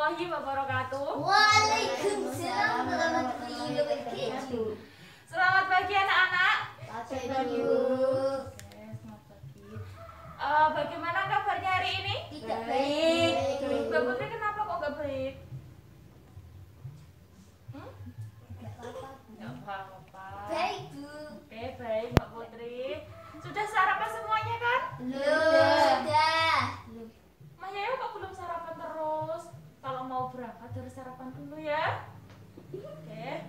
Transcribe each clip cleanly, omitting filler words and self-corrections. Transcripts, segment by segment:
warahmatullahi wabarakatuh. Waalaikumsalam warahmatullahi wabarakatuh. Selamat pagi anak-anak. Selamat pagi. Oke, selamat pagi. Bagaimana kabarnya hari ini? Tidak baik. Mbak Putri kenapa kok nggak baik? Nggak apa-apa. Baik, Bu. Oke, baik Mbak Putri. Sudah sarapan semuanya kan? Sudah. Mas Yayo kok belum sarapan terus? Kalau mau berangkat harus sarapan dulu ya. Oke.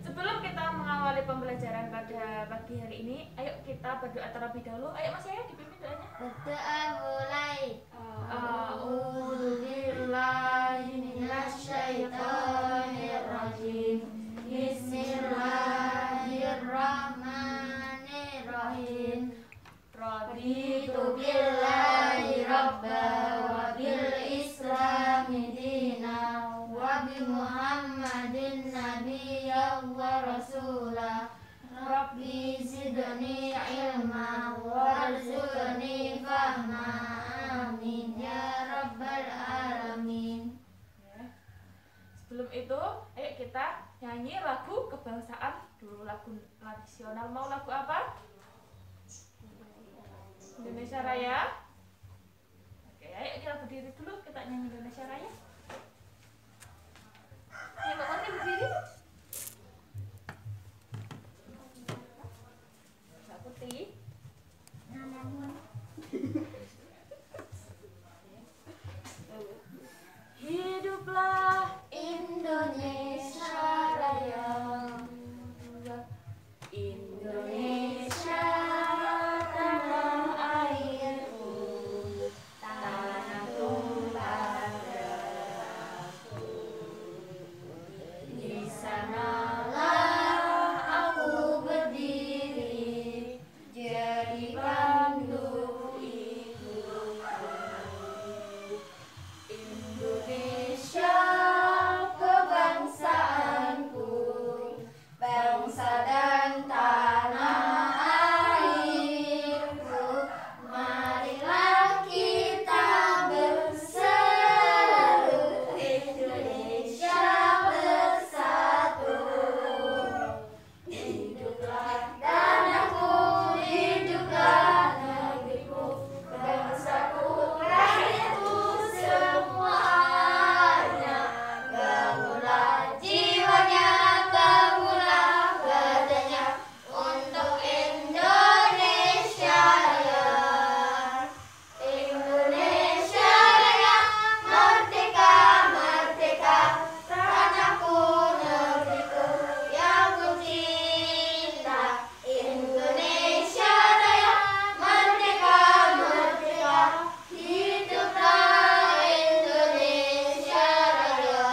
Sebelum kita mengawali pembelajaran pada pagi hari ini, ayo kita berdoa terlebih dahulu. Ayo Mas Yayo dipimpin doanya. Berdoa mulai. A'udzu billahi minasyaitonir rajim. Bismillahirrahmanirrahim. Raditu Billahi rabba wa bil islami dina wa bi Muhammadin nabiyya wa rasula. Rabbi zidni ilma warzuqni fahma. Amin ya rabbal alamin. Ya. Sebelum itu, ayo kita nyanyi lagu kebangsaan dulu, lagu tradisional. Mau lagu apa? Indonesia Raya. Oke, ayo kita berdiri dulu, kita nyanyi Indonesia Raya. Ayo Mbak Putri berdiri. Mbak Putri. Hiduplah Indonesia Raya. Indonesia tanah airku, tanah tumpah darahku. Di sanalah aku berdiri, jadi pandu hidupku. Indonesia kebangsaanku, bangsa dan tanah airku. Marilah kita berseru, Indonesia bersatu. Hiduplah tanahku, hiduplah negeriku, bangsaku, rakyatku semuanya. Bangunlah jiwanya, bangunlah badannya untuk Indonesia Raya. Indonesia Raya, merdeka, merdeka, tanahku, negeriku yang ku cinta. Indonesia Raya, merdeka, merdeka, hiduplah Indonesia Raya.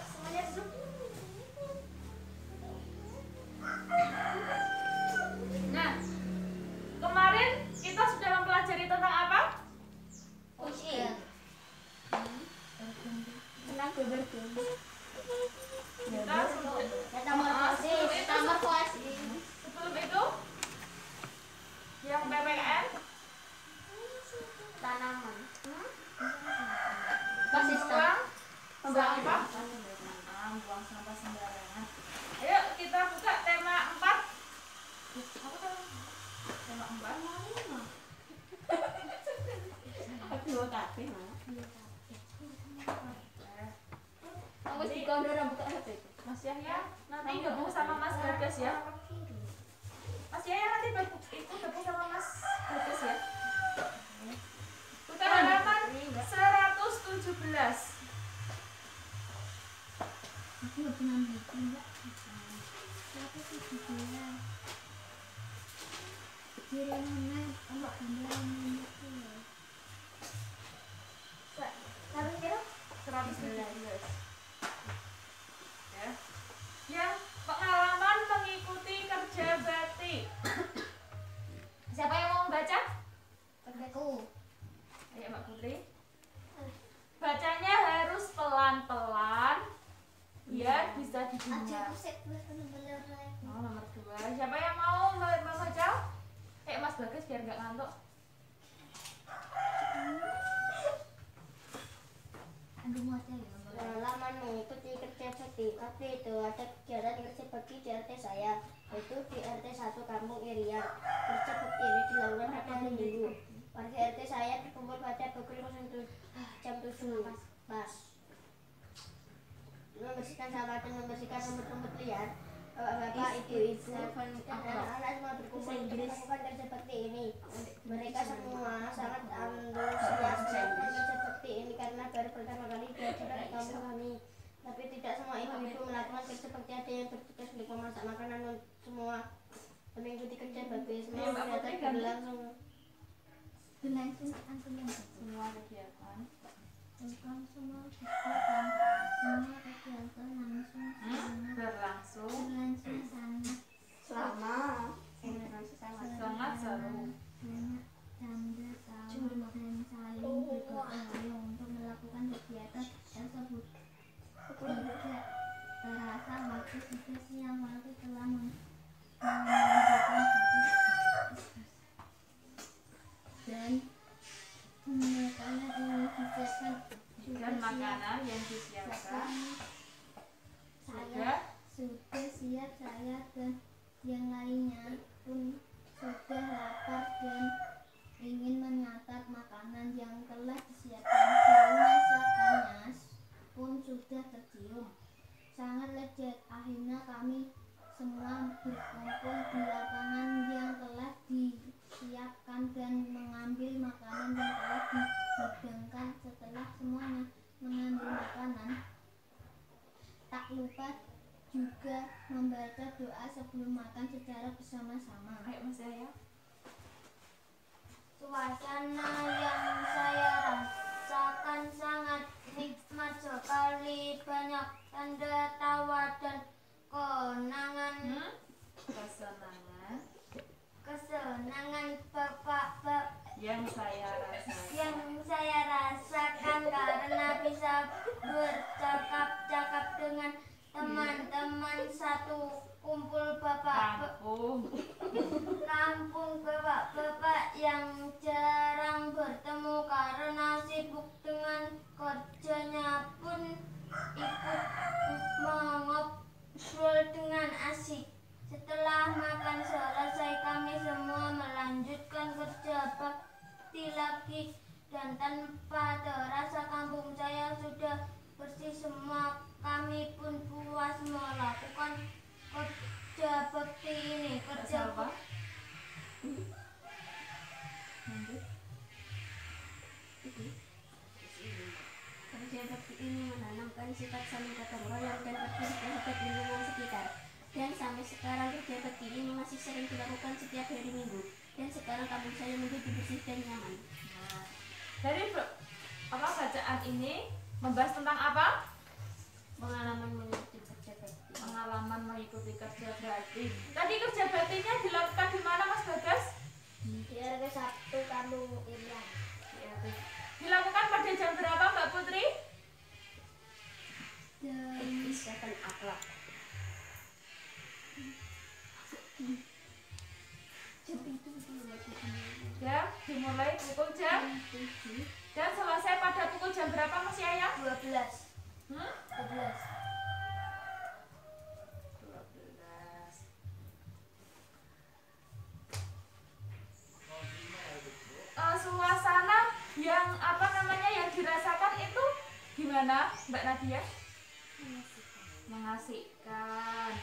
Semuanya duduk. Nah, kemarin kita sudah mempelajari tentang apa? Puisi. Tenaga berguna. Kita sudah Metamorfosis. sebelum itu yang PPKN Tanaman. buang sampah buang sampah sembarangan. Ayo kita buka tema 4. Apa tema 4? Awas dikondor buka HP. Mas Yahya nanti gabung sama Mas Bagas ya. Mas Yahya nanti ikut gabung sama Mas Bagas ya. Buka halaman 117. Aku nggak pernah buku mbak. Siapa sih dia? Kira mana? Anak gambaran itu. Tapi kira 117. Ya. Yang pengalaman mengikuti kerja bakti. Siapa yang mau membaca? aku. Ayo Mbak Putri. Bacanya harus pelan-pelan biar bisa didengar. Oh, nomor 2. Siapa yang mau membaca? Mas Bagas biar nggak ngantuk. Aduh mati ya. Pengalaman mengikuti kerja bakti. Waktu itu ada kegiatan kerja bakti di RT saya, yaitu di RT 1 Kampung Irian. Kerja bakti ini dilakukan pada hari Minggu. Warga RT saya berkumpul pada pukul 07 jam 7 pas. Membersihkan sawah dan membersihkan rumput-rumput liar. Bapak, ibu-ibu, dan anak-anak semua berkumpul untuk melakukan kerja bakti ini. Mereka semua sangat antusias melakukan kerja bakti ini karena baru pertama kali diajarkan di kampung kami. Tapi tidak semua ibu-ibu melakukan kerja bakti, ada yang bertugas untuk memasak makanan untuk semua mengikuti kerja bakti. Semua kegiatan berlangsung Semua kegiatan semua kegiatan berlangsung sangat sangat seru. bangga tahu dan saling bergotong royong untuk melakukan kegiatan tersebut. Tidak terasa waktu sudah siang, waktu telah menunjukkan dan makanan yang disiapkan Dan makanan yang disiapkan sudah siap. Saya dan yang lainnya pun sudah lapar dan ingin menyantap makanan yang telah disiapkan. Bau masakannya pun sudah tercium sangat lezat. Akhirnya kami semua berkumpul di lapangan yang telah disiapkan dan mengambil makanan yang telah dihidangkan. Setelah semuanya mengambil makanan, tak lupa juga membaca doa sebelum makan secara bersama-sama. Ayo Mas Yaya. Suasana yang saya rasakan sangat nikmat sekali. Banyak tanda tawa dan kenangan. Kesenangan bapak-bapak yang saya rasakan karena bisa bercakap-cakap dengan teman-teman satu kumpul kampung bapak-bapak yang jarang bertemu karena sibuk dengan kerjanya pun ikut mengobrol dengan asik. Setelah makan selesai, kami semua melanjutkan kerja bakti lagi, dan tanpa terasa kampung saya sudah bersih semua. Kami pun puas melakukan kerja bakti ini. Kerja bakti ini menanamkan sifat saling gotong royong dan peduli terhadap lingkungan sekitar. Dan sampai sekarang kerja bakti ini masih sering dilakukan setiap hari Minggu. Dan sekarang kampung saya menjadi bersih dan nyaman. Nah, dari bacaan ini membahas tentang apa? Pengalaman mengikuti kerja bakti. Pengalaman mengikuti kerja bakti. Tadi kerja baktinya dilakukan di mana Mas Bagas? Di RW 1 Kampung Irian. Dilakukan pada jam berapa Mbak Putri? Persiapan akhlak. Ya, dimulai pukul jam dan selesai pada pukul jam berapa Mas Yaya? 12. 12. Suasana yang yang dirasakan itu gimana Mbak Nadia? Mengasihkan.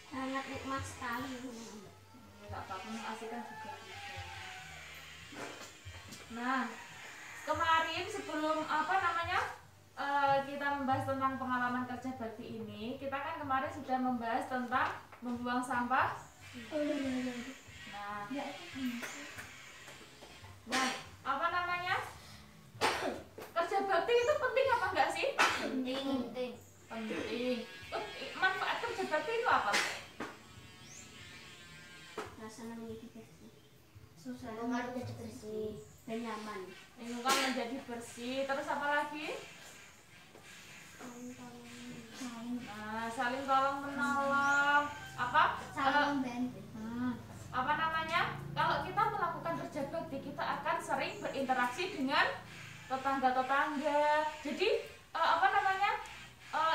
Sangat nikmat sekali. Enggak apa-apa, mengasihkan juga bisa. Nah, kemarin sebelum kita membahas tentang pengalaman kerja bakti ini, kita kan kemarin sudah membahas tentang membuang sampah. Nah, kerja bakti itu penting apa enggak sih? Penting. Manfaat kerja bakti itu apa? Rasanya menjadi bersih. Lingkungan menjadi bersih dan nyaman. Lingkungan menjadi bersih. Terus apa lagi? Saling tolong menolong. Saling membantu. Kalau kita melakukan kerja bakti, kita akan sering berinteraksi dengan tetangga. tetangga-tetangga. Jadi apa namanya,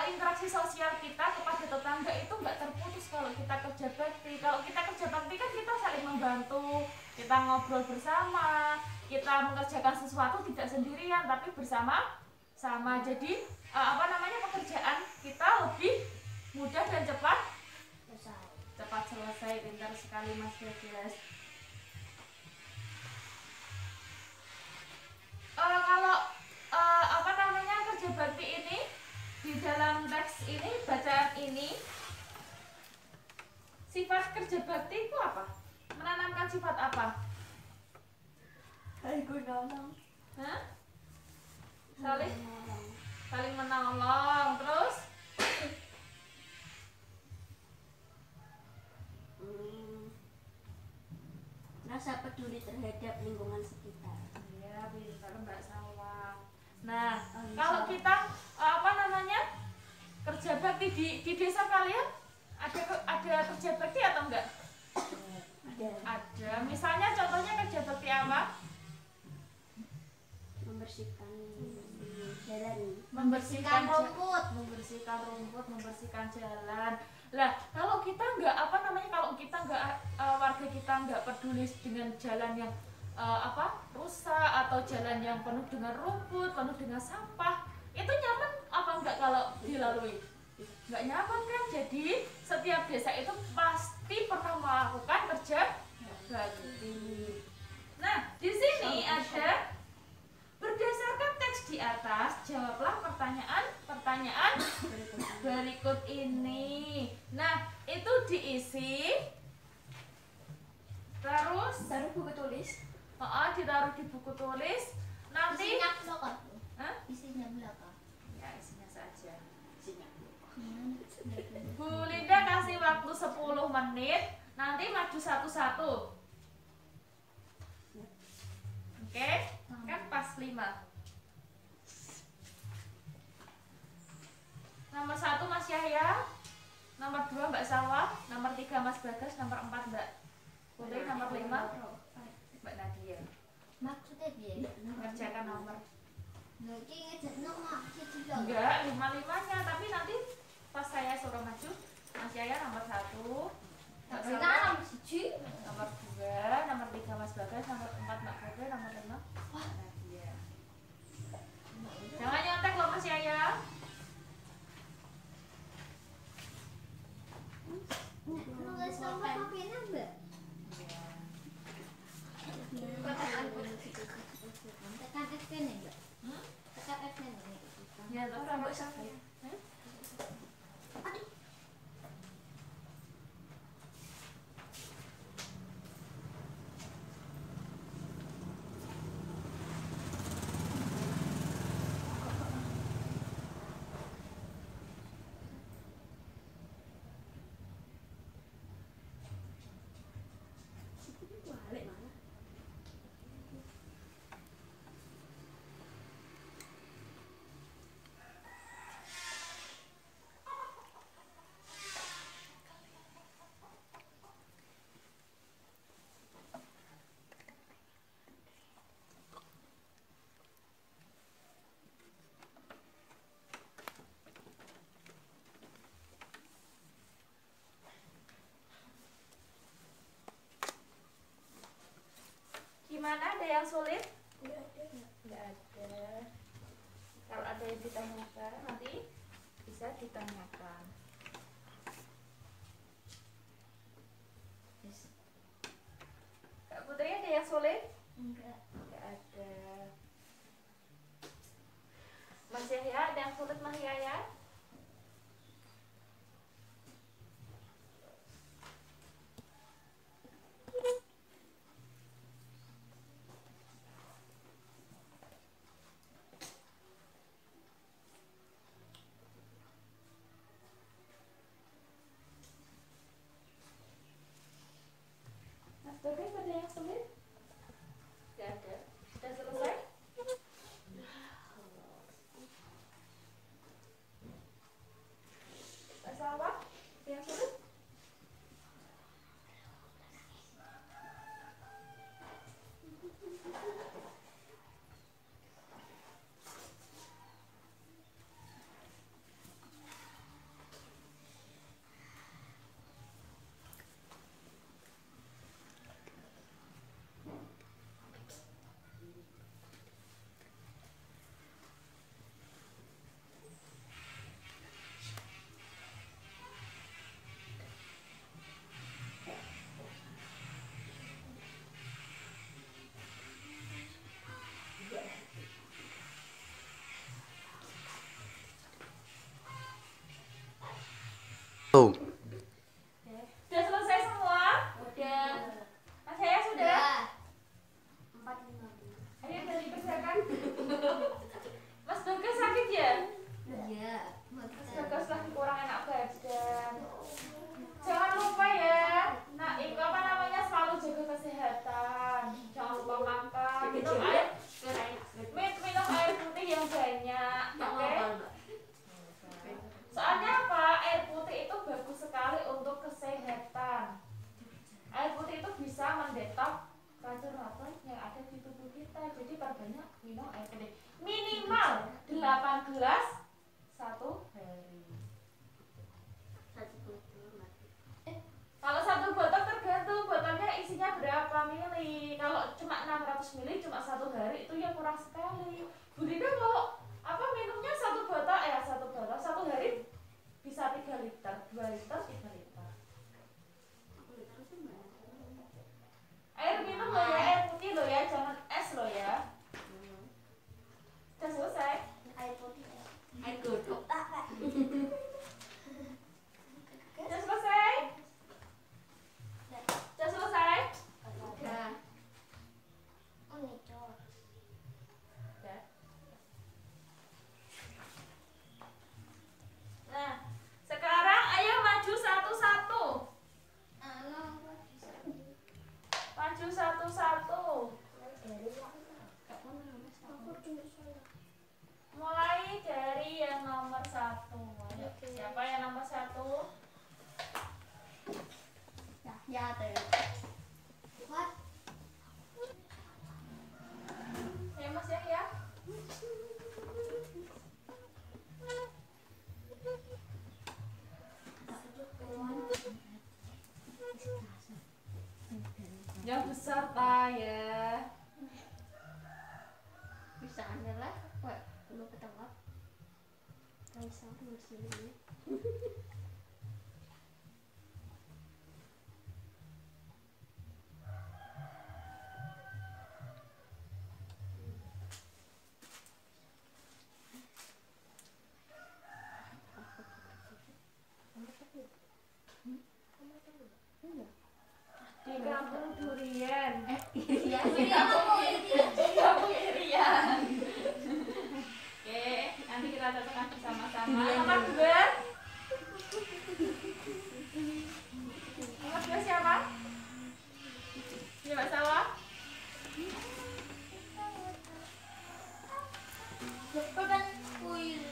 interaksi sosial kita kepada tetangga itu nggak terputus kalau kita kerja bakti. Kalau kita kerja bakti kan kita saling membantu, kita ngobrol bersama, kita mengerjakan sesuatu tidak sendirian tapi bersama-sama. Jadi apa namanya, pekerjaan kita lebih mudah dan cepat selesai. Pintar sekali Mas Bagas. Kalau apa namanya, kerja bakti ini di dalam teks ini, bacaan ini, sifat kerja bakti itu apa? Menanamkan sifat apa? Saling menolong. Hah? Saling menolong. Terus Rasa peduli terhadap lingkungan sekitar. iya, pintar Mbak Salwa. Nah, kalau kita apa namanya, kerja bakti di desa kalian ada kerja bakti atau enggak? Ada. Misalnya contohnya kerja bakti apa? Membersihkan jalan, Membersihkan rumput, membersihkan jalan. Lah, kalau kita nggak apa namanya, kalau kita nggak warga kita nggak peduli dengan jalan yang rusak atau jalan yang penuh dengan rumput, penuh dengan sampah, itu nyaman apa enggak kalau dilalui? Nggak nyaman kan? Jadi setiap desa itu pasti pernah melakukan kerja bakti. Nah, di sini ada, berdasarkan teks di atas, jawablah pertanyaan berikut ini. Nah, itu diisi, terus taruh buku tulis. ditaruh di buku tulis. Nanti Isinya belakang. Hah? Isinya belakang. Ya, isinya saja. Isinya. Bu Linda kasih waktu 10 menit. Nanti maju satu-satu. Oke? Kan pas 5. Nomor 1 Mas Yahya, nomor 2 Mbak Salwa, nomor 3 Mas Bagas, nomor 4 Mbak Putri, nomor 5 Mbak Nadia. Maksudnya dia Mengerjakan nomor. nanti ngejak nomor juga. Enggak, 5-5-nya, tapi nanti pas saya suruh maju, Mas Yahya nomor 1, Mbak Salwa nomor 2, nomor 3 Mas Bagas, nomor 4 Mbak Putri, nomor 5 Mbak Nadia. Jangan nyontek loh Mas Yahya. Nulis nomor kopinya Mbak. Tekan F nih Mbak. Tekan F nih. Ya, tapi rambut sakit. Balik mana? Gimana, ada yang sulit? Nggak ada. Kalau ada yang ditanyakan, nanti bisa ditanyakan. Kak Putri, ada yang sulit? Enggak. Nggak ada. Mas Yahya, ada yang sulit Mas Yahya? Mas Bagas, ada yang sulit? Nggak ada. Sudah selesai? Oh. Oke. Sudah selesai semua? Udah. Mas saya sudah? 4.50. Ayo dari kerjakan. Mas Bagas sakit ya? Iya. Mas Bagas lagi kurang enak badan. Jangan lupa ya. Nah, itu apa namanya, selalu jaga kesehatan. Jangan lupa makan. Minum air putih yang banyak. Oke? Soalnya apa? Air putih itu bagus sekali untuk kesehatan. Air putih itu bisa mendetok racun-racun yang ada di tubuh kita. Jadi perbanyak minum air putih. Minimal 8 gelas satu hari. Kalau satu botol tergantung botolnya isinya berapa mili. Kalau cuma 600 mili cuma satu hari itu ya kurang sekali. Bu Dinda kalau apa minumnya satu hari bisa 3 liter, 2 liter, 3 liter. Air minum loh ya, air putih loh ya, jangan es loh ya. Sudah selesai? Air putih. Air godok. Sudah selesai? Sudah selesai? Udah. Oh, nicor. Sudah. Nah, sekarang ayo maju satu-satu. Maju satu-satu. Mulai dari yang nomor 1. Ayo, siapa yang nomor 1? Ya, What? Ya Mas ya. Yang besar ta ya. Bisa adalah what? Lu ketawat. Raisa musim ini. Di kampung durian. Iya. Di kampung Irian. Oke, nanti kita cocokkan bersama-sama. Nomor 2. Nomor 2 siapa? Ya Mbak Sawa. Bukan kuil.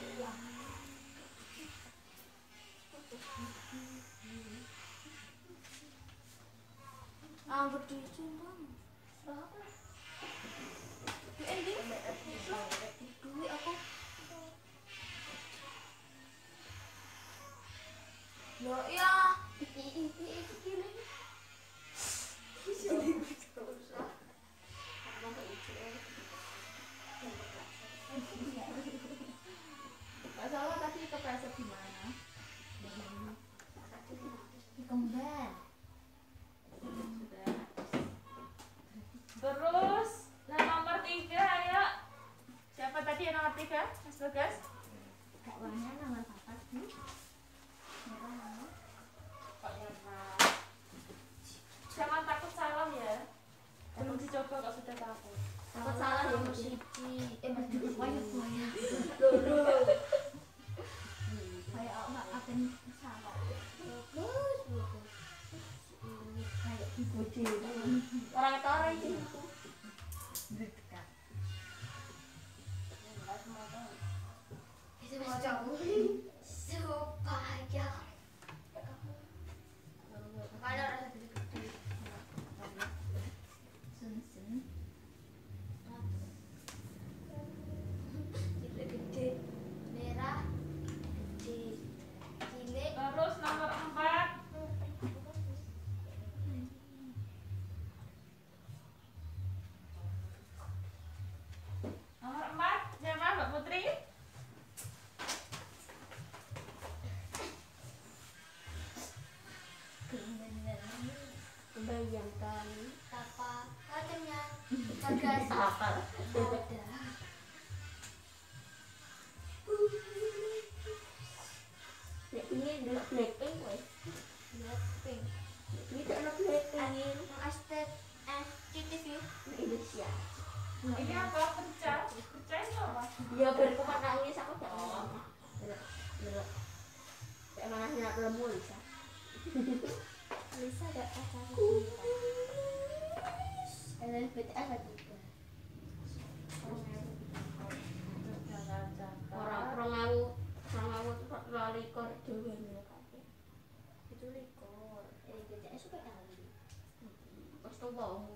Berdiri sumpah. Berapa? Duit aku. Lo ya. Itu gila. Mbak Sawa tadi kepleset di mana? Di kembar. Sudah. Terus, nah nomor 3 ayo. Siapa tadi yang nomor 3? Mas Bagas? Kak Wana nomor 4 sih. Kok nyerah? Jangan takut salah ya. Belum dicoba kok sudah takut. Takut salah ya Mas Cici. Mas banyak. Kayak akan salah. Bagus. Kayak dibodoh. Orang itu orang itu. Dekat. Itu bisa jauh. Supaya. Ada rasa gede-gede. Sun. Gede-gede. Merah. Gede. Cilik. Terus nomor 4. Nomor 4 siapa Mbak Putri? Membayangkan apa macamnya Bagas ada. Ya ini dulu Blackpink wes. Ini apa? Kerja? Kerja itu apa? Ya berkumat nangis aku gak mau. Delok. Kayak mana nak lemu Lisa. Lisa gak pacar. LLBTS juga. Orang tuh lali kor dhewe kabeh. Itu likor. LLBTS suka kali. Wes to wong.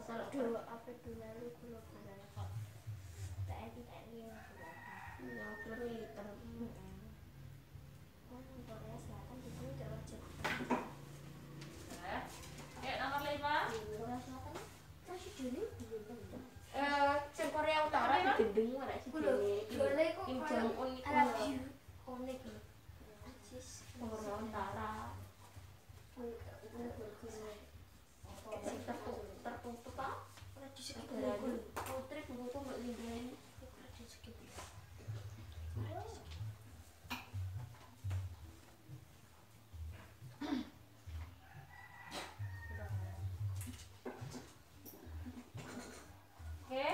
Salah dua apa dulu kalau karena kok tak ya liter Korea Selatan itu udah wajib Nomor 5 Korea Selatan masih dulu belum Korea Utara di gendeng ora sih dene Kim Jong Un itu konek Korea Utara tertutup pak di sekitar putri buku mbak Linda di sekitar oke.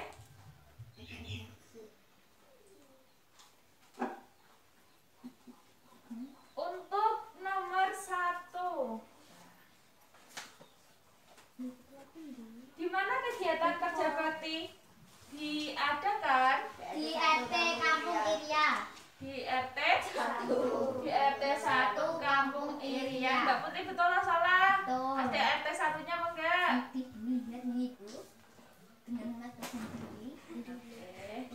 Untuk nomor 1, di mana kegiatan kerja bakti diadakan? di RT Kampung Iria Di RT 1. Di RT 1 Kampung Irian. Mbak Putri betul atau salah? Betul. Ada RT 1-nya apa enggak? lihat nih Bu dengan mata sendiri Oke.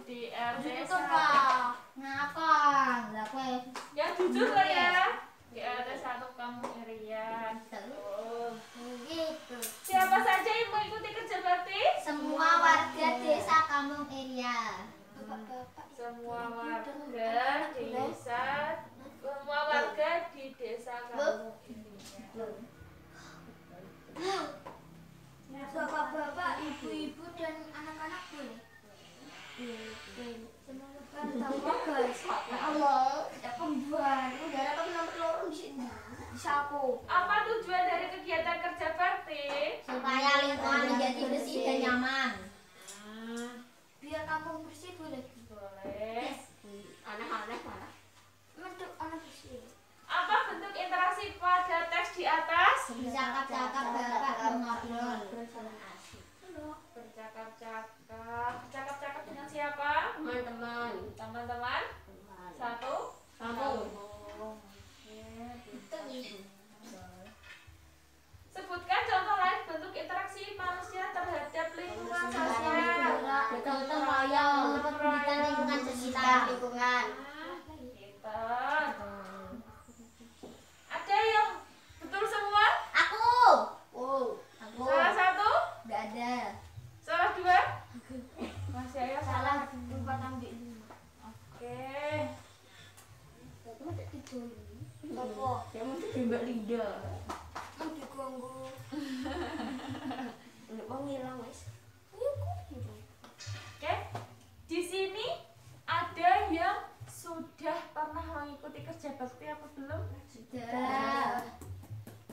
Di RT itu 1. Pak ngakak lah kowe Ya jujur lah ya. Di RT 1 Kampung Irian. Oh. gitu Siapa saja yang mengikuti kerja bakti? semua warga desa Kampung Iria Semua warga desa, semua warga di desa Kampung Irian. bapak-bapak ibu-ibu dan anak-anak boleh tahu guys ya Allah ada pembuahan udah ada nomor lorong di sini saku Apa tujuan dari kegiatan kerja bakti? supaya lingkungan menjadi bersih dan nyaman biar kampung bersih boleh Boleh. anak-anak mana bentuk anak bersih Apa bentuk interaksi pada teks di atas? bercakap-cakap bapak mengobrol Bercakap-cakap dengan siapa? teman-teman Teman-teman. Satu. kamu Sebutkan contoh lain bentuk interaksi manusia terhadap lingkungan sosial. betul-betul loyal pedulikan lingkungan sekitar lingkungan Pintar. Ada yang betul semua? aku Salah satu? nggak ada Salah dua? Masih ada salah 4 ambil 5 Oke. apa? Ya mesti di Mbak Linda. mau diganggu Mau ngilang wes. Oke. Di sini ada yang sudah pernah mengikuti kerja bakti apa belum? sudah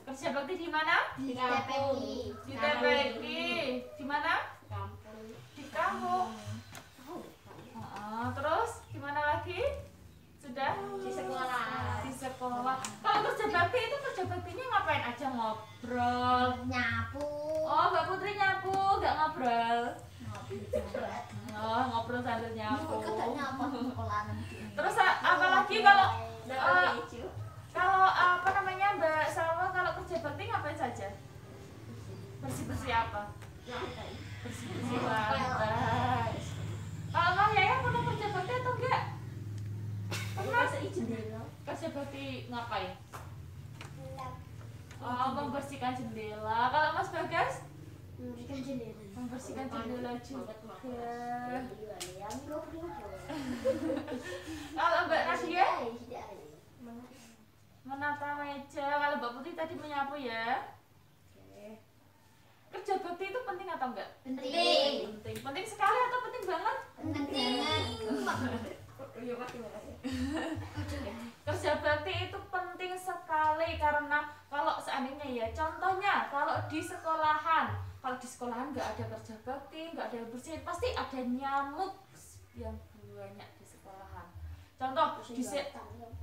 Kerja bakti di mana? di TPI Di TPI. Di mana? kampung Di kampung. Terus gimana lagi? Sudah? di sekolah Di sekolah. Kalau kerja bakti itu kerja baktinya ngapain aja? Ngobrol. nyapu Oh, Mbak Putri nyapu, nggak ngobrol. Oh, ngobrol sambil nyapu. Terus apa lagi kalau kalau apa namanya Mbak Salwa kalau kerja bakti ngapain saja? Bersih-bersih apa? Bersih-bersih lantai. Kalau Mbak Yaya pernah kerja bakti atau enggak? Pernah? Kerja bakti ngapain? Oh, membersihkan jendela. Kalau Mas Bagas? memberikan jendela Membersihkan jendela juga. Kalau Mbak Nadia? Menata meja. Kalau Mbak Putri tadi menyapu ya. Oke. Kerja bakti itu penting atau enggak? penting Penting. Penting sekali atau penting banget? penting Kerja bakti itu penting sekali karena kalau seandainya ya, contohnya kalau di sekolahan nggak ada kerja bakti, nggak ada yang bersih, pasti ada nyamuk yang banyak di sekolahan. Contoh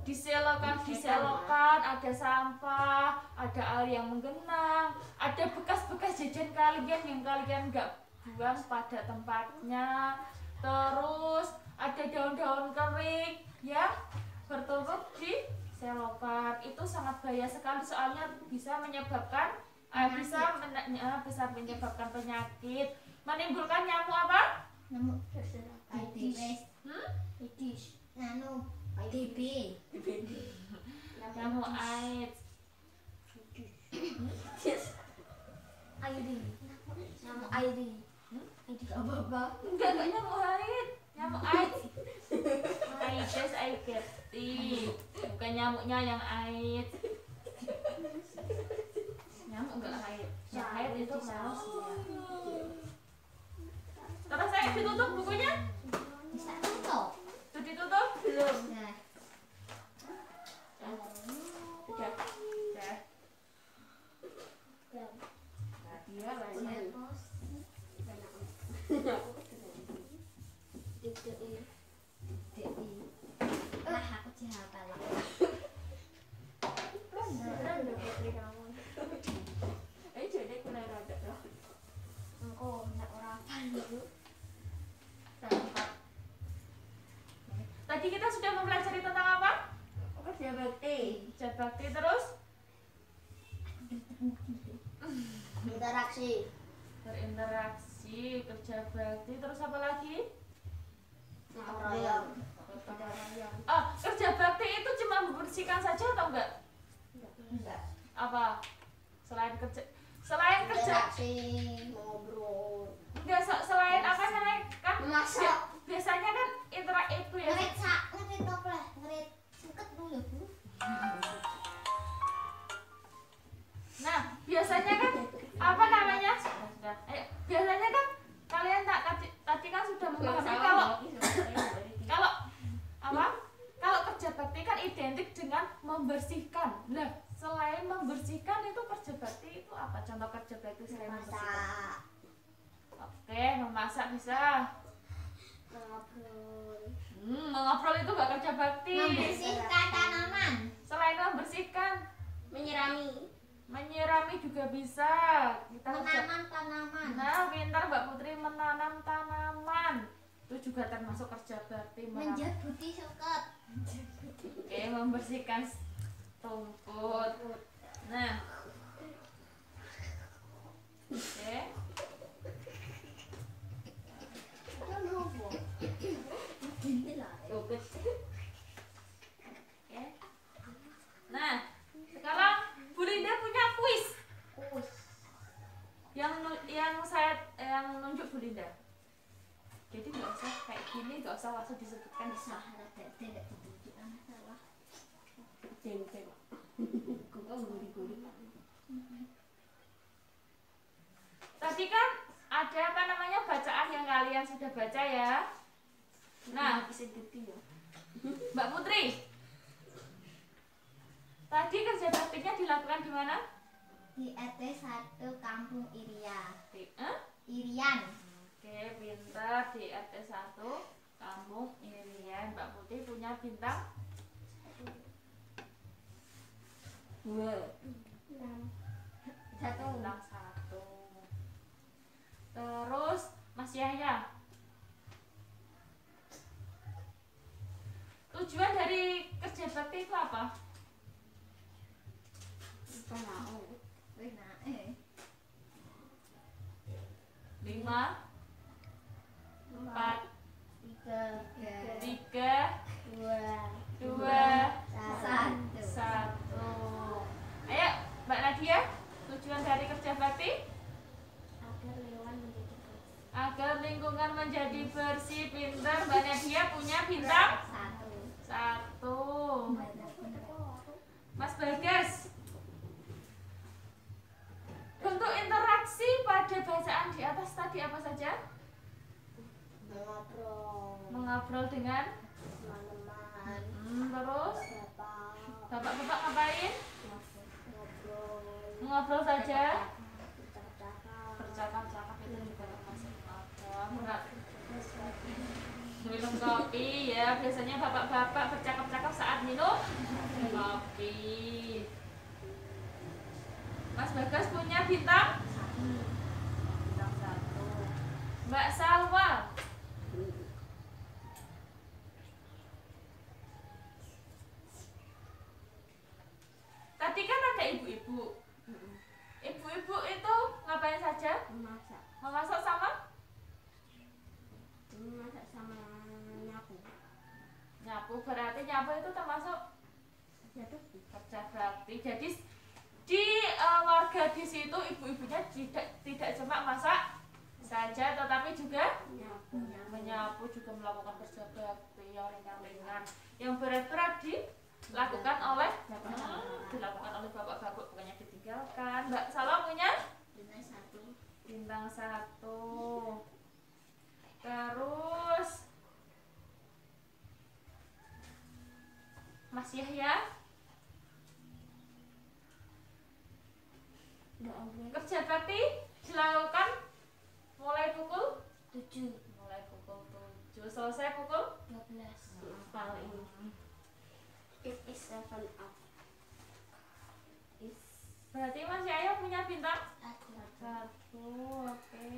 diselokan, ada sampah, ada air yang menggenang, ada bekas-bekas jajan kalian yang kalian nggak buang pada tempatnya, terus ada daun-daun kering ya bertumpuk di selokan. Itu sangat bahaya sekali soalnya bisa menyebabkan bisa menyebabkan penyakit, menimbulkan nyamuk apa? Nyamuk Aedes. Aedes. Nano TB. Nyamuk AIDS. Ayo deh. Nyamuk ayo deh. apa-apa. Enggak nyamuk AIDS. Nyamuk AIDS. Aedes aegypti. Bukan nyamuknya yang AIDS. Nyamuk enggak haid. Yang haid itu manusia. Terus saya ditutup bukunya? Bisa tutup. Sudah ditutup? Belum. Nah, Sudah. Sudah. Dia banyak. lah aku jahat lah. Jadi kulai rada loh. Engko nak ora apa dulu. Tadi kita sudah mempelajari tentang apa? Kerja bakti. Kerja bakti, terus Interaksi. berinteraksi, kerja bakti, terus apa lagi? Royong. Kerja bakti itu cuma membersihkan saja atau enggak? Enggak. Apa? Selain kerja Interaksi, ngobrol. enggak selain apa namanya kan Memasak. biasanya kan itu ya. Ngerit apa lah? Ngerit suket dulu, Bu. Nah, biasanya kan apa namanya? Sudah. Biasanya kan kalian tadi kan sudah memahami kalau apa? Kalau kerja bakti kan identik dengan membersihkan. Nah, selain membersihkan itu kerja bakti itu apa? Contoh kerja bakti selain membersihkan. Masak. Oke, memasak bisa. Ngobrol. Mengobrol itu gak kerja bakti. Membersihkan tanaman. Selain membersihkan, menyirami juga bisa. Kita Menanam tanaman. Nah, pintar Mbak Putri menanam tanaman. Itu juga termasuk kerja bakti. Menjabuti suket. Oke, membersihkan rumput. Nah, oke. Oke. Nah, sekarang Bu Linda punya kuis. Yang nunjuk Bu Linda. Jadi nggak usah kayak gini, nggak usah langsung disebutkan. Salah tidak dibujuk salah. Tadi kan ada apa namanya bacaan yang kalian sudah baca ya. Nah, Mbak Putri, tadi kerja baktinya dilakukan di mana? Di RT 1 Kampung Irian. Irian. Oke, pintar di RT 1 Kampung Irian. Mbak Putri punya bintang 2. Bintang 1. Terus Mas Yahya, tujuan dari kerja bakti itu apa? 5 4 3 2 1. Ayo Mbak Nadia, tujuan dari kerja bakti agar lingkungan menjadi bersih. Pintar Mbak Nadia punya bintang 1. Mas Bagas, bentuk interaksi pada bacaan di atas tadi apa saja? Ngobrol. Mengobrol dengan Teman-teman. terus Bapak. Bapak-bapak ngapain? ngobrol, Ngobrol saja. bercakap-cakap, Bercakap-cakap itu juga termasuk apa? Minum kopi ya. Biasanya bapak-bapak bercakap-cakap saat minum kopi. Mas Bagas punya bintang? Bintang 1. Mbak Salwa. Tadi kan ada ibu-ibu. Ibu-ibu itu ngapain saja? memasak, Memasak sama? memasak sama nyapu, Nyapu. Berarti nyapu itu termasuk jatuh, kerja bakti. Jadi di warga di situ ibu-ibunya tidak cuma masak saja, tetapi juga nyapu, menyapu, juga melakukan kerja bakti yang ringan-ringan, yang berat-berat dilakukan oleh bapak-bapak, bukannya ditinggalkan. Mbak Salam punya bintang 1. Terus Mas Yahya, kerja bakti dilakukan mulai pukul 7, selesai pukul 12. Kalau ini it is 7 up. berarti Mas Yahya punya bintang 1. 1. Oke.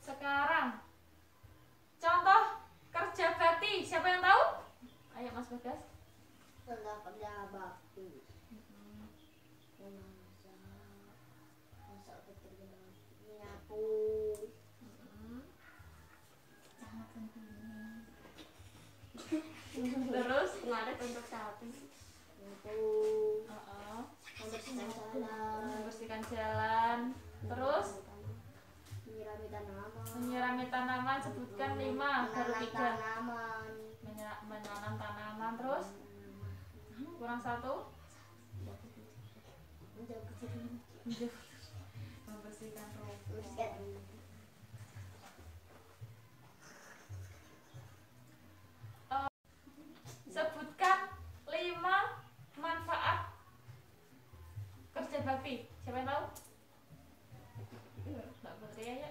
Sekarang contoh kerja bakti, siapa yang tahu? Ayo Mas Bagas. Tentang kerja bakti, masak bekerja, menyapu, sangat penting. Terus Ngaret untuk sapi, menyapu, membersihkan jalan, membersihkan jalan. Terus menyirami tanaman, sebutkan 5, baru 3. tanaman, Menanam tanaman. Terus kurang 1. Membersihkan rumput. Sebutkan 5 manfaat kerja bakti. Siapa yang tahu? Mbak Putri ya.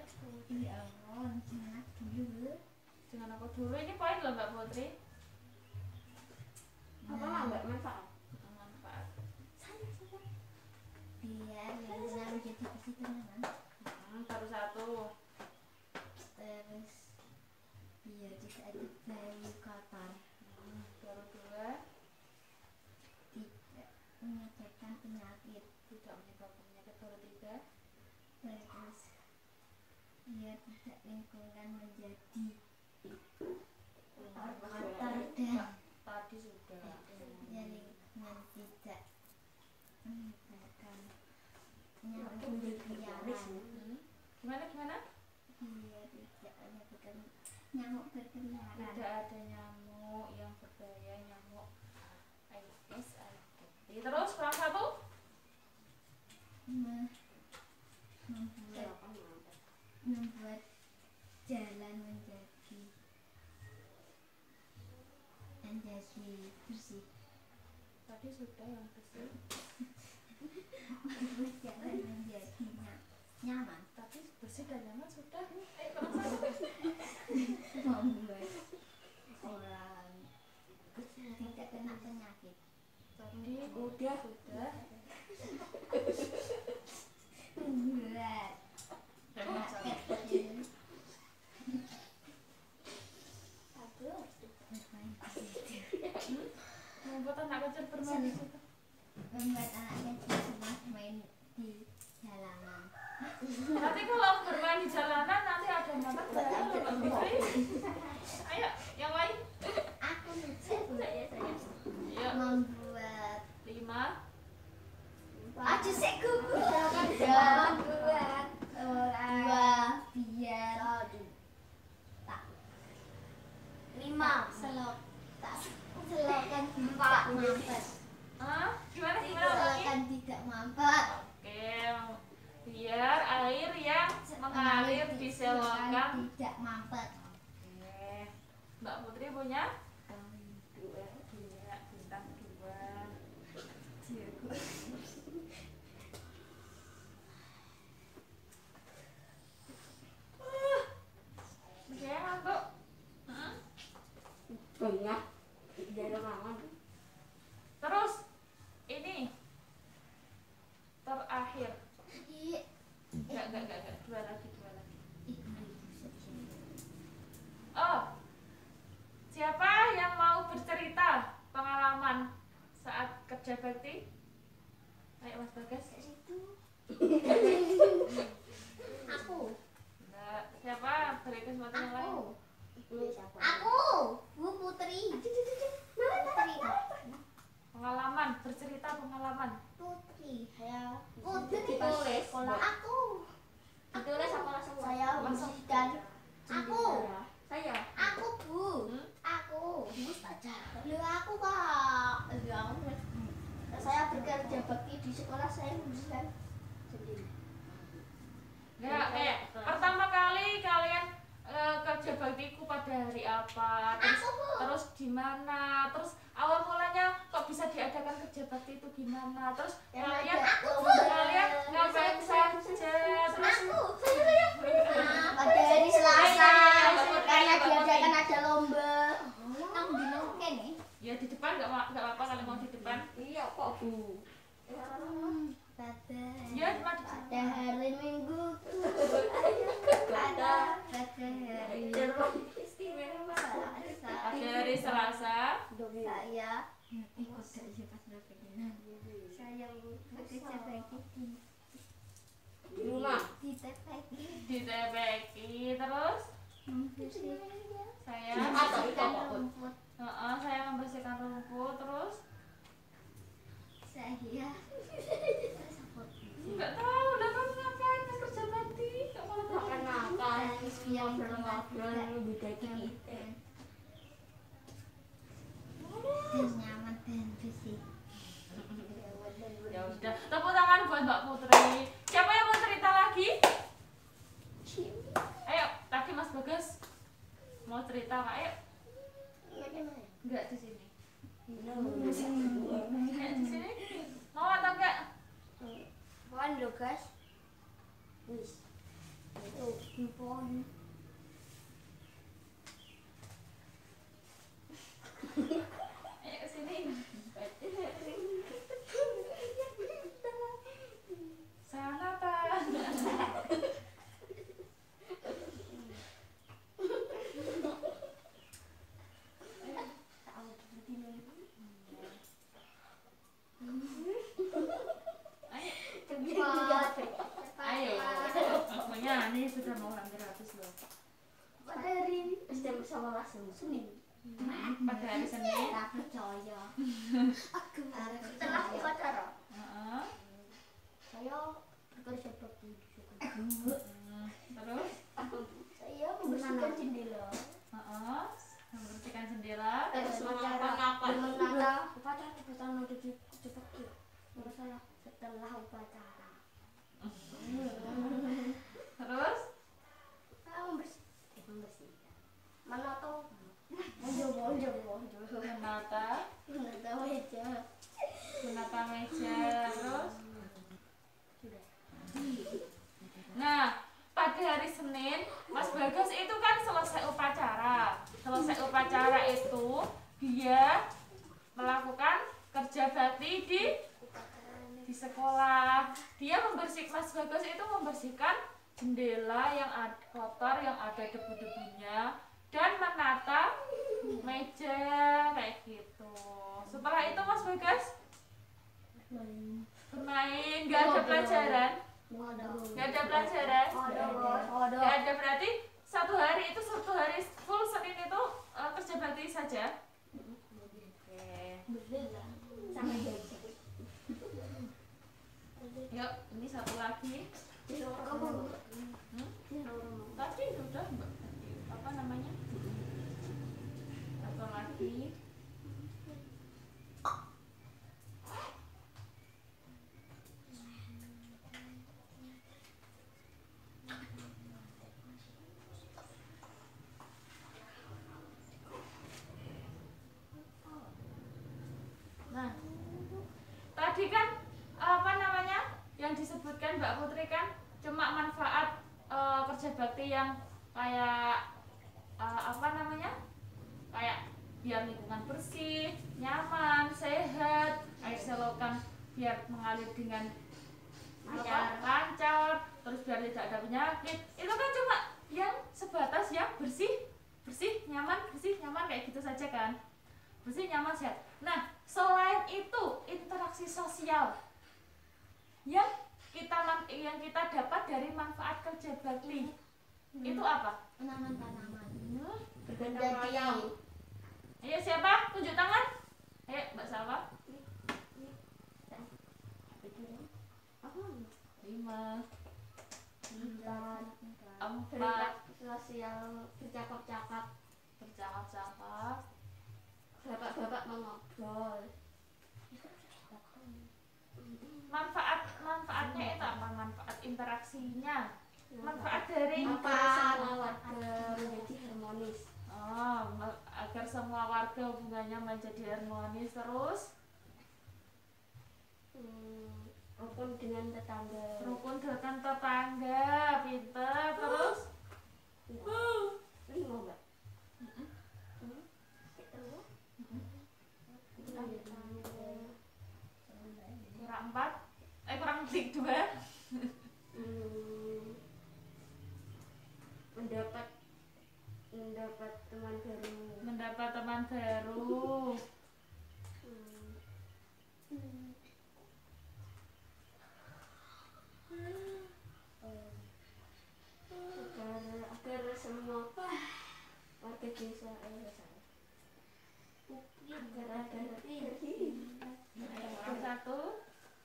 Dengan aku dulu, ini poin loh Mbak Putri. Apa nggak manfaat? Manfaat. biar lingkungan menjadi bersih teman-teman. Baru 1. Terus biar tidak ada bau kotor, Baru 2. tidak menyebabkan penyakit. Tidak menyebabkan penyakit. Baru 3. Terus biar tidak lingkungan menjadi kotor dan Tadi sudah. ya lingkungan tidak menyebabkan nyamuk berkeliaran. Gimana? Biar tidak menyebabkan nyamuk berkeliaran. Tidak ada nyamuk yang berbahaya, nyamuk Aedes aegypti. Terus kurang 1. Membuat jalan menjadi bersih. Tadi sudah yang bersih. Membuat jalan menjadi nyaman. Tapi bersih dan nyaman sudah. Kurang 1. Membuat orang tidak kena penyakit. Tadi udah sudah. Membuat penyakit kecil Membuat anak kecil bermain di situ. membuat anak kecil senang main di jalanan. Nanti kalau bermain di jalanan nanti ada mata bahaya loh Mbak Putri. Ayo, yang lain. Aku lucu saya. Iya. Membuat 5. aja sih kuku. Membuat orang biar tak 5. selokan tidak mampet. Gimana lagi? Selokan tidak mampet. Oke, biar air yang mengalir di selokan. tidak mampet. Oke. Mbak Putri punya dua bintang dua. Saya ngantuk. Banyak. Dari mana? Terus ini terakhir. Enggak. Dua lagi. Oh, siapa yang mau bercerita pengalaman saat kerja bakti? Ayo Mas Bagas. Aku. Enggak. Siapa? Berikan sesuatu yang lain. Aku. Bu Putri. Putri. Pengalaman, bercerita pengalaman. Putri. Saya Putri ditulis. Sekolah aku. Ditulis apa langsung? Saya membersihkan. Aku. Saya. Aku Bu. Aku. Lu aku Kak. Saya bekerja bakti di sekolah, saya membersihkan sendiri. Enggak, kayak pertama kali kalian kerja baktiku pada hari apa? Terus di mana? Terus awal mulanya kok bisa diadakan kerja bakti itu gimana? Terus kalian ngapain saja? Terus Pada hari Selasa karena diadakan ada lomba. ya di depan nggak apa-apa kalau mau di depan. Iya kok Bu. Ya cuma di Pada hari Minggu pada hari istimewa pada hari Selasa. saya bekerja bakti di rumah di TPQ terus saya saya membersihkan rumput terus saya nggak tahu lah kamu ngapain pas kerja bakti nggak malah makan ngobrol-ngobrol budaya kita dan nyaman dan bersih. ya udah tepuk tangan buat Mbak Putri. Siapa yang mau cerita lagi? Ayo tadi Mas Bagas mau cerita Kak, ayo. Enggak di sini. Di sini mau atau enggak? Pohon lo guys. Wis. Itu pohon. Ayo ke sini. Sana Pak. Ayo, pokoknya ini sudah mau hampir habis loh. Pada hari bersama langsung Senin. Pada hari Senin. Tak percaya. Setelah upacara. Saya bekerja bakti di sekolah. Terus? Saya membersihkan jendela. Membersihkan jendela. Terus menata upacara udah dicepat salah setelah upacara. Terus? Saya membersihkan. Menata menata meja terus nah pada hari Senin Mas Bagas itu kan selesai upacara itu dia melakukan kerja bakti di sekolah. Dia Mas Bagas itu membersihkan jendela yang kotor yang ada debu-debunya dan menata meja kayak gitu. Setelah itu Mas Bagas bermain, nggak ada pelajaran, nggak ada berarti satu hari full Senin itu kerja bakti saja. sampai gaji. Yuk, ini satu lagi. Tadi sudah apa namanya? Satu lagi. bakti yang kayak apa namanya, kayak biar lingkungan bersih, nyaman, sehat, air selokan biar mengalir dengan lancar, terus biar tidak ada penyakit. Itu kan cuma yang sebatas yang bersih nyaman kayak gitu saja kan, bersih nyaman sehat. Nah selain itu interaksi sosial yang kita dapat dari manfaat kerja bakti itu apa? Menanam tanaman. Bergotong royong. Ayo siapa? Tunjuk tangan. Ayo Mbak Salwa. 5 4 Sosial, bercakap-cakap, bapak-bapak mengobrol. Manfaatnya itu apa? Manfaat interaksinya, manfaat dari Semua warga menjadi harmonis. agar semua warga hubungannya menjadi harmonis. Terus Rukun dengan tetangga. Pinter. Terus Lima, Mbak. kurang 4 kurang 2. Mendapat teman baru. Mendapat teman baru. Agar semua warga desa Satu.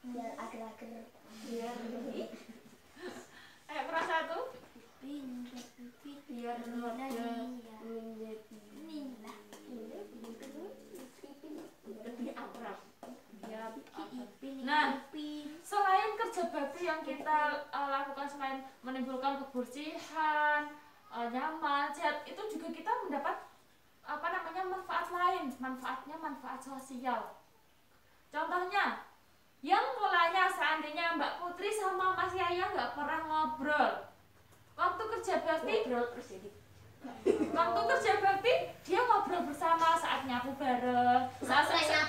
Biar agar-agar biar Ayo kurang 1. warga menjadi lebih akrab. Nah, selain kerja bakti yang kita lakukan, selain menimbulkan kebersihan, nyaman, sehat, itu juga kita mendapat manfaat lain. Manfaatnya manfaat sosial. Contohnya, yang mulanya seandainya Mbak Putri sama Mas Yaya nggak pernah ngobrol, waktu kerja bakti dia ngobrol bersama saat nyapu bareng. Seandainya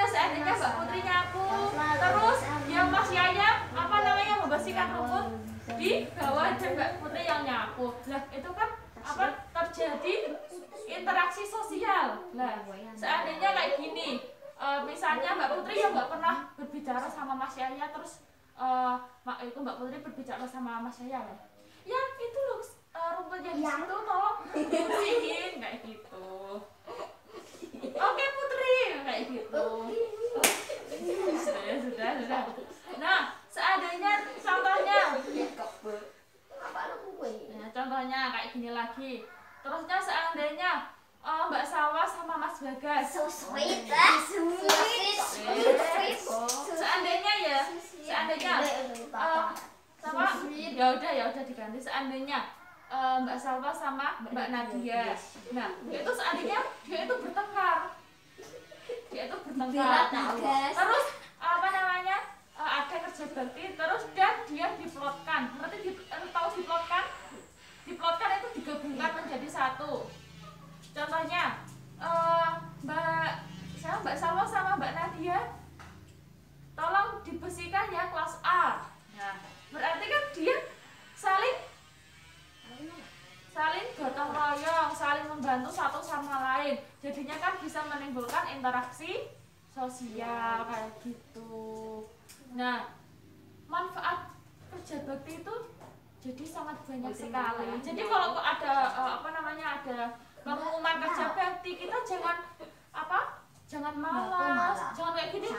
Mbak Putri nyapu, terus yang Mas Yaya membersihkan rumput di bawah dan Mbak Putri yang nyapu. Lah itu kan terjadi interaksi sosial. Lah seandainya kayak gini, misalnya Mbak Putri yang nggak pernah berbicara sama Mas Yaya, terus Mbak Putri berbicara sama Mas Yaya, ya itu loh rumputnya di situ tolong bersihin kayak gitu. Oke Putri kayak gitu. Sudah. Nah seandainya contohnya kayak gini lagi. Terusnya seandainya Mbak Salwa sama Mas Bagas, seandainya ya udah diganti. Seandainya Mbak Salwa sama Mbak Nadia, nah itu seandainya dia itu bertengkar, terus ada kerja bakti, terus dia diplotkan. Tahu diplotkan? Diplotkan itu digabungkan menjadi satu. Contohnya Mbak Salwa sama Mbak Nadia, tolong dibersihkan ya kelas A. Nah, berarti kan dia saling gotong royong, saling membantu satu sama lain. Jadinya kan bisa menimbulkan interaksi sosial kayak gitu. Nah, manfaat kerja bakti itu jadi sangat banyak sekali. Jadi kalau ada ada pengumuman kerja bakti, kita jangan malas, jangan kayak gini.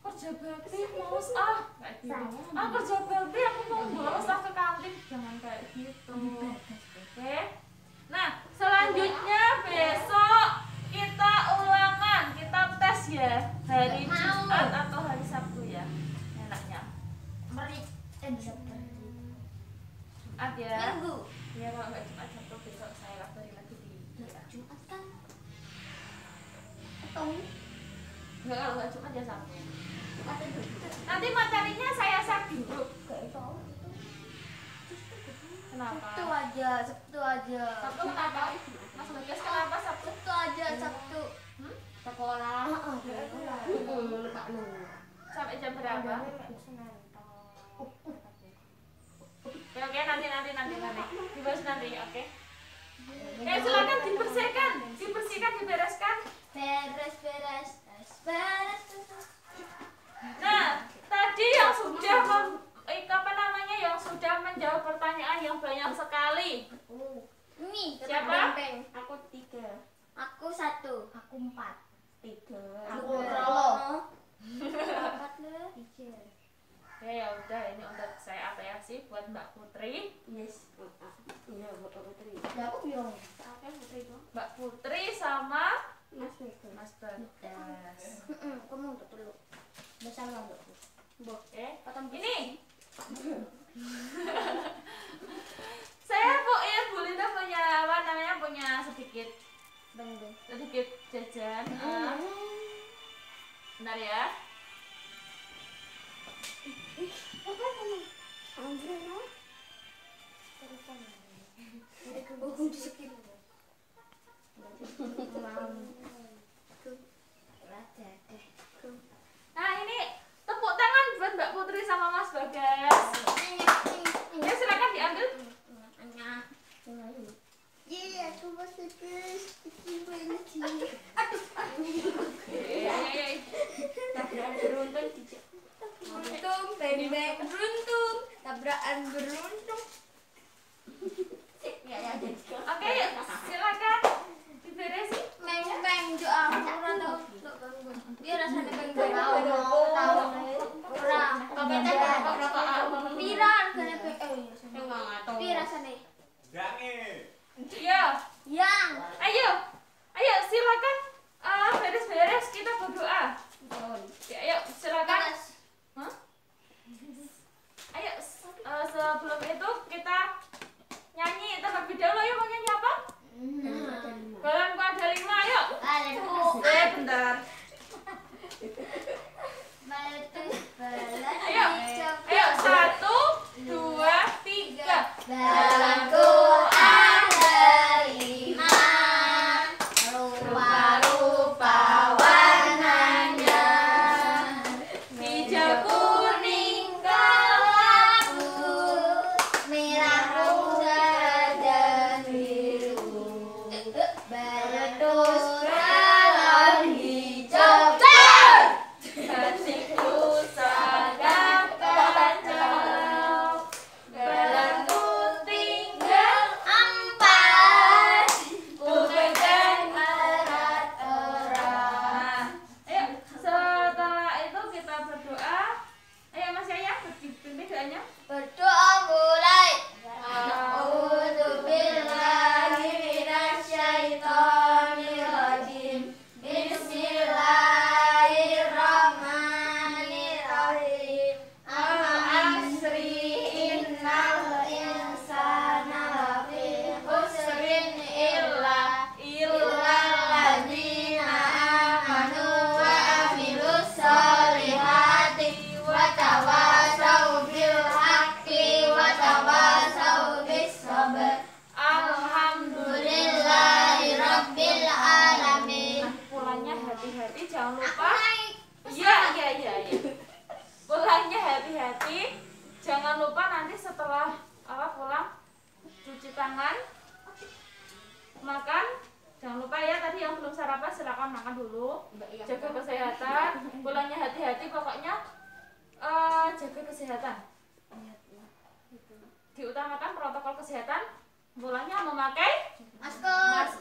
Kerja bakti males kayak gitu. Kerja bakti aku mau bolos ke kantin, jangan kayak gitu. Oke. Nah, selanjutnya besok kita ulangan, kita tes ya, hari Jumat atau hari Sabtu ya. Enaknya. Jumat ya. Minggu. Ya kalau nggak Jumat Sabtu besok saya kabarin lagi di Jumat kan? Enggak, kalau nggak Jumat ya Sabtu. Nanti materinya saya share di grup. Kenapa? aja. Sabtu kenapa? Mas Bagas kenapa Sabtu? Sabtu aja, Sabtu. Sekolah. Lupa lu. Sampai jam berapa? Oke, nanti dibahas nanti, oke. Silakan dibersihkan, dibereskan. Beres. Nah, tadi yang sudah yang sudah menjawab pertanyaan yang banyak sekali. Ini Siapa? Aku 3. Aku 1. Aku 4. 3. Aku Rolo. 4 le. 3. Ya udah, ini untuk saya apresiasi buat Mbak Putri. Yes. Iya, buat Putri. Ya aku bilang. Oke, Putri itu. Mbak Putri sama Mas Bagas. Mas Bagas. Kamu untuk dulu. Bersama untuk. Oke. Ini saya Bu Linda punya sedikit jajan. Bentar ya. Nah, ini tepuk tangan buat Mbak Putri sama Mas Bagas. Ya, silakan diambil. Aku masih guys. Tabrakan beruntung. Oke, yuk, silakan diberesin. Beng doa orang tahu dia rasanya beng yang Ayo silakan beres-beres kita berdoa. Ya, ayo silakan. Hah? Ayo sebelum itu kita nyanyi terlebih dahulu. Yuk, mau nyanyi apa? Balanku ada 5, yuk. Bentar. Ayo 1, 2, 3. Balanku ada 5, rupa-rupa warnanya, Hijau, kuning, kelabu, merah, muda, dan biru, meletus dalam hijau. hatiku sangat kacau. Balanku tinggal 4, ku pegang erat-erat. Ayo, setelah itu kita berdoa. Ayo Mas Yaya, pimpin doanya. Berdoa mulai. A'udzubillahi minasyaitonirrajim. Bismillahirrahmanirrahim. Al-asri innal insana lafi khusrin illa alladzina amanu wa amilus solihati wa tawasau bil haqqi wa tawasau bis sabr. Alhamdulillahi rabbil alamin. Pulangnya hati-hati, jangan lupa. Iya. Pulangnya hati-hati. Jangan lupa nanti setelah pulang cuci tangan, makan. Jangan lupa ya, tadi yang belum sarapan silakan makan dulu. Jaga kesehatan. Pulangnya hati-hati, pokoknya jaga kesehatan. Diutamakan protokol kesehatan. Pulangnya memakai masker,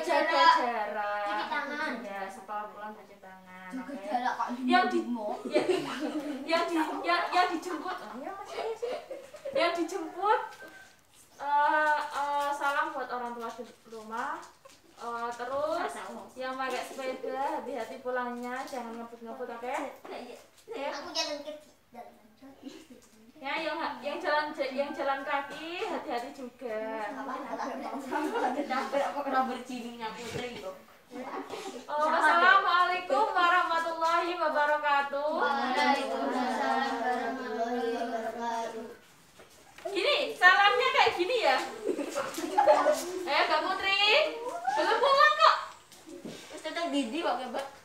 jaga jarak, Cuci tangan. ya setelah pulang cuci tangan. Jaga Oke. jarak kok Yang dijemput, yang dijemput salam buat orang tua di rumah. Terus yang pakai sepeda hati-hati pulangnya, jangan ngebut-ngebut, oke? Ya. Aku jalan kaki. Ya, yang jalan kaki hati-hati juga. Aku pernah bercininya Putri kok. Assalamualaikum warahmatullahi wabarakatuh. Waalaikumsalam warahmatullahi wabarakatuh. Gini, salamnya kayak gini ya. Mbak.